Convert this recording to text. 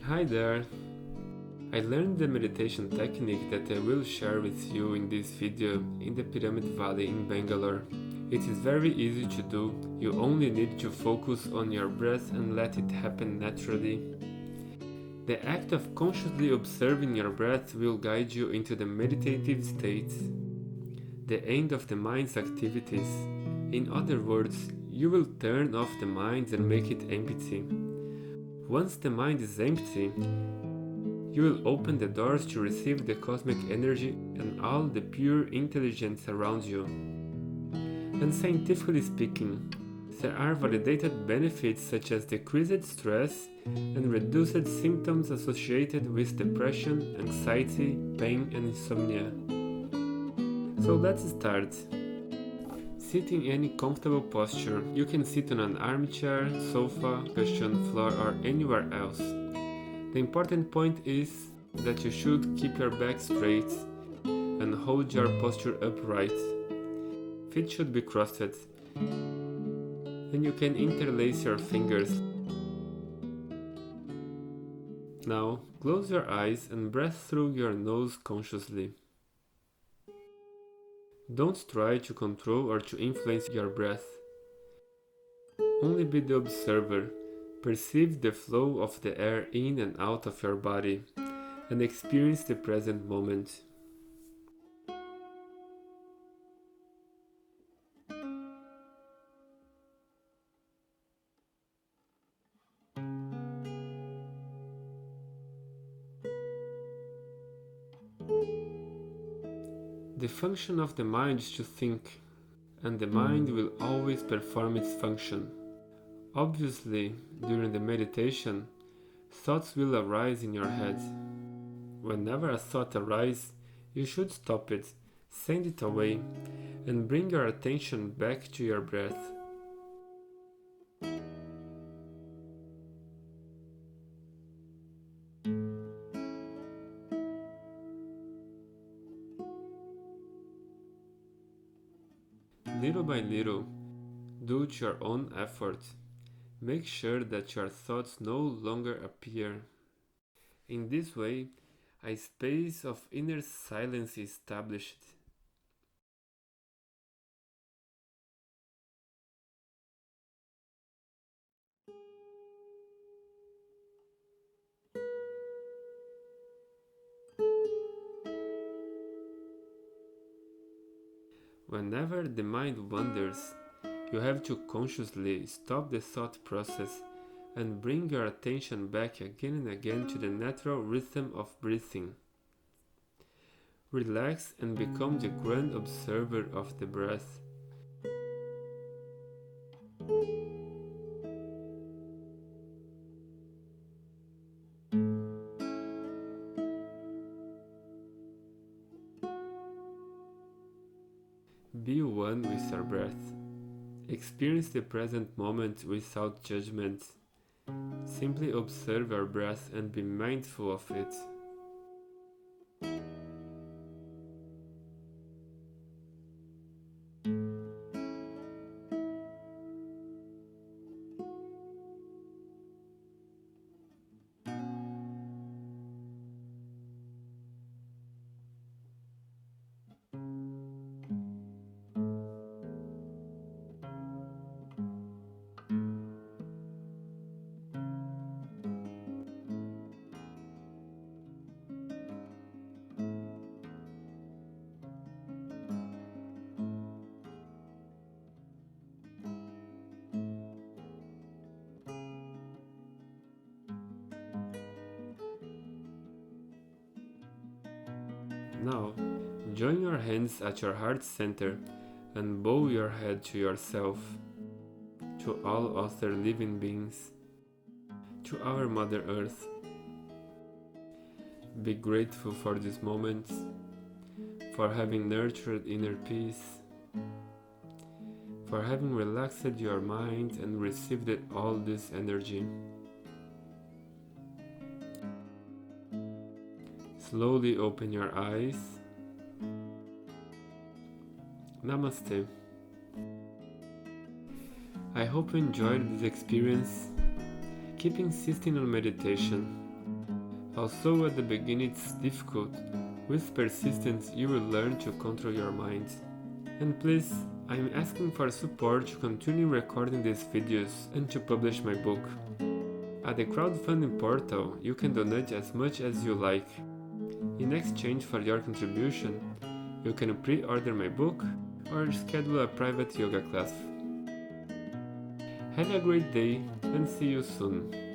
Hi there! I learned the meditation technique that I will share with you in this video in the Pyramid Valley in Bangalore. It is very easy to do, you only need to focus on your breath and let it happen naturally. The act of consciously observing your breath will guide you into the meditative state, the end of the mind's activities. In other words, you will turn off the mind and make it empty. Once the mind is empty, you will open the doors to receive the cosmic energy and all the pure intelligence around you. And scientifically speaking, there are validated benefits such as decreased stress and reduced symptoms associated with depression, anxiety, pain, and insomnia. So let's start. Sit in any comfortable posture. You can sit on an armchair, sofa, cushion, floor, or anywhere else. The important point is that you should keep your back straight and hold your posture upright. Feet should be crossed. Then you can interlace your fingers. Now, close your eyes and breathe through your nose consciously. Don't try to control or to influence your breath. Only be the observer. Perceive the flow of the air in and out of your body and experience the present moment. The function of the mind is to think, and the mind will always perform its function. Obviously, during the meditation, thoughts will arise in your head. Whenever a thought arises, you should stop it, send it away, and bring your attention back to your breath. Little by little, do it your own effort. Make sure that your thoughts no longer appear. In this way, a space of inner silence is established. Whenever the mind wanders, you have to consciously stop the thought process and bring your attention back again and again to the natural rhythm of breathing. Relax and become the grand observer of the breath. Be one with your breath. Experience the present moment without judgment. Simply observe your breath and be mindful of it. Now, join your hands at your heart center and bow your head to yourself, to all other living beings, to our Mother Earth. Be grateful for this moment, for having nurtured inner peace, for having relaxed your mind and received all this energy. Slowly open your eyes. Namaste. I hope you enjoyed this experience. Keep insisting on meditation. Although at the beginning it's difficult, with persistence you will learn to control your mind. And please, I'm asking for support to continue recording these videos and to publish my book. At the crowdfunding portal, you can donate as much as you like. In exchange for your contribution, you can pre-order my book or schedule a private yoga class. Have a great day and see you soon.